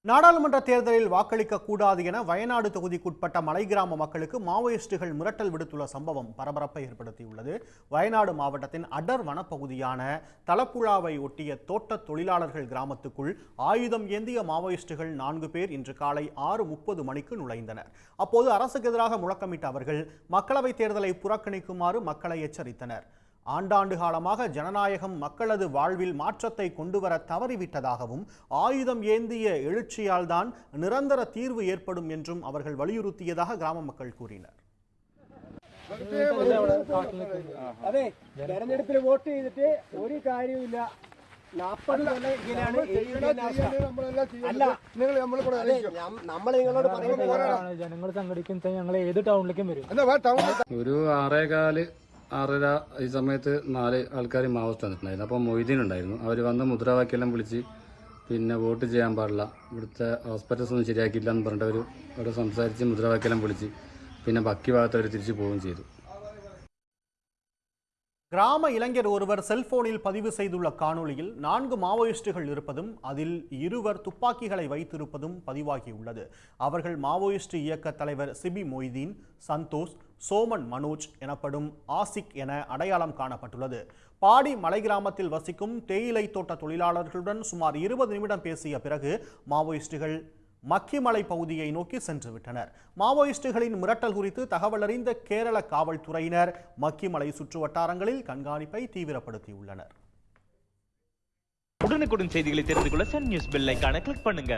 நாடாளுமன்ற தேர்தலில் வாக்களிக்க கூடாது என வயநாடு தொகுதிக்குட்பட்ட மலை கிராம மக்களுக்கு மாவோயிஸ்டுகள் மிரட்டல் விடுத்துள்ள சம்பவம் பரபரப்பை ஏற்படுத்தியுள்ளது. வயநாடு மாவட்டத்தின் அடர் வனப்பகுதியான தலப்புழாவை ஒட்டிய தோட்ட தொழிலாளர்கள் கிராமத்துக்குள் ஆயுதம் ஏந்திய மாவோயிஸ்டுகள் 4 பேர் இன்று காலை 6:30 மணிக்கு நுழைந்தனர். அப்போது அரசுக்கு எதிராக முழக்கமிட்ட அவர்கள் மக்களவைத் தேர்தலை புறக்கணிக்குமாறு மக்களை எச்சரித்தனர். ஆண்டாண்டு காலமாக ஜனநாயகம் மக்களது வாழ்வில் மாற்றத்தை கொண்டுவர தவறிவிட்டதாகவும் ஆயுதம் ஏந்திய எழுச்சியால் தான் நிரந்தர தீர்வு ஏற்படும் என்றும் அவர்கள் வலியுறுத்தியதாக கிராம மக்கள் கூறினர். അതെ തെരഞ്ഞെടുപ്പിൽ വോട്ട് ചെയ്തിട്ട് ഒരു കാര്യമില്ല. 40 കൊല്ലം ഇങ്ങനെയാണ് നമ്മൾ നിങ്ങളോട് പറയുന്നത് ജനങ്ങൾ സംഘടിക്കും ഞങ്ങൾ ഏത് ടൗണിലേക്കും വരും. ഒരു 6:15 6:30 ഈ സമയത്ത് 4 ആൾക്കാർ മാവോയിസ്റ്റ് വന്നിട്ടുണ്ടായിരുന്നു. അപ്പോൾ മൊയ്തീൻ ഉണ്ടായിരുന്നു. അവർ വന്ന് മുദ്രാവാക്യെല്ലാം വിളിച്ച് പിന്നെ വോട്ട് ചെയ്യാൻ പാടില്ല, ഇവിടുത്തെ ഹോസ്പിറ്റൽസ് ഒന്നും ശരിയാക്കിയില്ല എന്ന് പറഞ്ഞിട്ട് അവർ അവിടെ സംസാരിച്ച് മുദ്രാവാക്യെല്ലാം വിളിച്ച് പിന്നെ ബാക്കി ഭാഗത്ത് അവർ തിരിച്ചു പോവുകയും ചെയ്തു. கிராம இளைஞர் ஒருவர் செல்போனில் பதிவு செய்துள்ள காணொளியில் 4 மாவோயிஸ்டுகள் இருப்பதும் அதில் 2 துப்பாக்கிகளை வைத்திருப்பதும் பதிவாகியுள்ளது. அவர்கள் மாவோயிஸ்ட் இயக்க தலைவர் சிபி மொய்தீன், சந்தோஷ், சோமன் மனோஜ் எனப்படும் ஆசிக் என அடையாளம் காணப்பட்டுள்ளது. பாடி மலை கிராமத்தில் வசிக்கும் தேயிலை தோட்ட தொழிலாளர்களுடன் சுமார் 20 நிமிடம் பேசிய பிறகு மாவோயிஸ்டுகள் மக்கிமலை பகுதியை நோக்கி சென்று விட்டனர். மாவோயிஸ்டுகளின் மிரட்டல் குறித்து தகவல் அறிந்த கேரள காவல்துறையினர் மக்கிமலை சுற்று வட்டாரங்களில் கண்காணிப்பை தீவிரப்படுத்தியுள்ளனர். உடனுக்குடன் செய்திகளை தெரிந்து கொள்ள சன் நியூஸ் பெல் ஐகானை கிளிக் பண்ணுங்க.